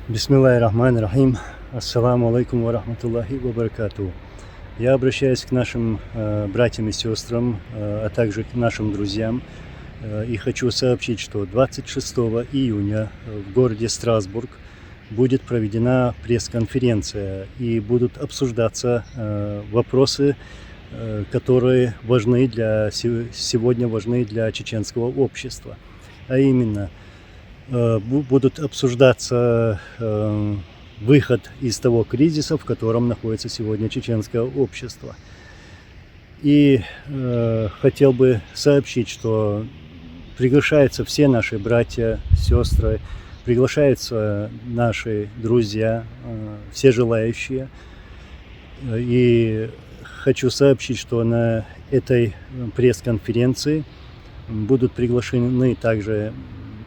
Бисмиллахир-рахманир-рахим. Ассаламу алейкум ва рахматуллахи ва баракатуху. Я обращаюсь к нашим братьям и сестрам, а также к нашим друзьям, и хочу сообщить, что 26 июня в городе Страсбург будет проведена пресс-конференция и будут обсуждаться вопросы, которые сегодня важны для чеченского общества. А именно, будут обсуждаться выход из того кризиса, в котором находится сегодня чеченское общество. И хотел бы сообщить, что приглашаются все наши братья, сестры, приглашаются наши друзья, все желающие. И хочу сообщить, что на этой пресс-конференции будут приглашены также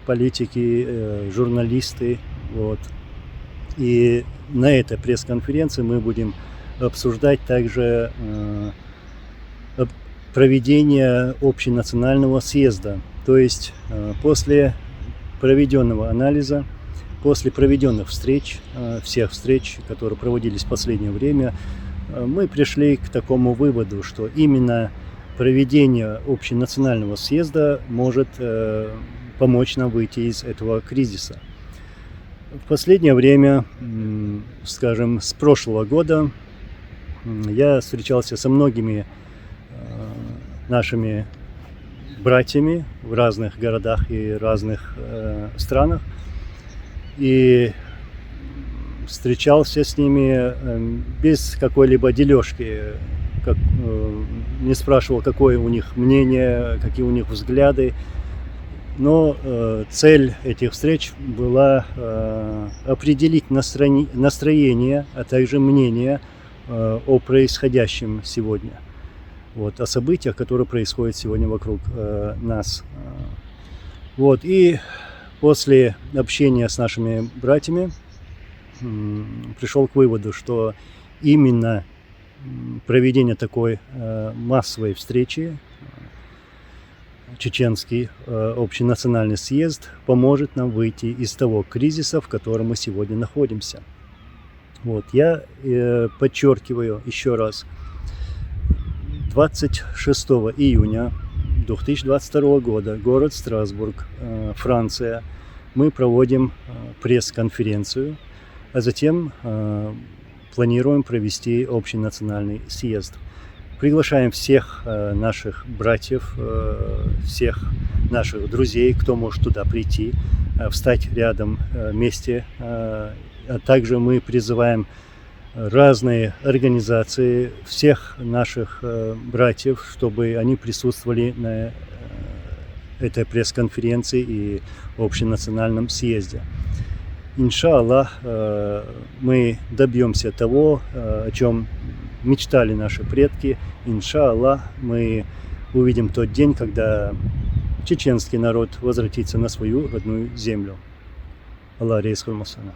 политики, журналисты. И на этой пресс-конференции мы будем обсуждать также проведение общенационального съезда. То есть после проведенного анализа, после проведенных встреч, всех встреч, которые проводились в последнее время, мы пришли к такому выводу, что именно проведение общенационального съезда может помочь нам выйти из этого кризиса. В последнее время, скажем, с прошлого года, я встречался со многими нашими братьями в разных городах и разных странах, и встречался с ними без какой-либо дележки, не спрашивал, какое у них мнение, какие у них взгляды. Но цель этих встреч была определить настроение, а также мнение о происходящем сегодня, о событиях, которые происходят сегодня вокруг нас. И после общения с нашими братьями пришел к выводу, что именно проведение такой массовой встречи, чеченский общенациональный съезд, поможет нам выйти из того кризиса, в котором мы сегодня находимся. Я подчеркиваю еще раз, 26 июня 2022 года, город Страсбург, Франция, мы проводим пресс-конференцию, а затем планируем провести общенациональный съезд. Приглашаем всех наших братьев, всех наших друзей, кто может туда прийти, встать рядом вместе. А также мы призываем разные организации, всех наших братьев, чтобы они присутствовали на этой пресс-конференции и общенациональном съезде. Иншаллах, мы добьемся того, о чем мечтали наши предки. Иншаллах, мы увидим тот день, когда чеченский народ возвратится на свою родную землю. Аллах рейс хурмасана.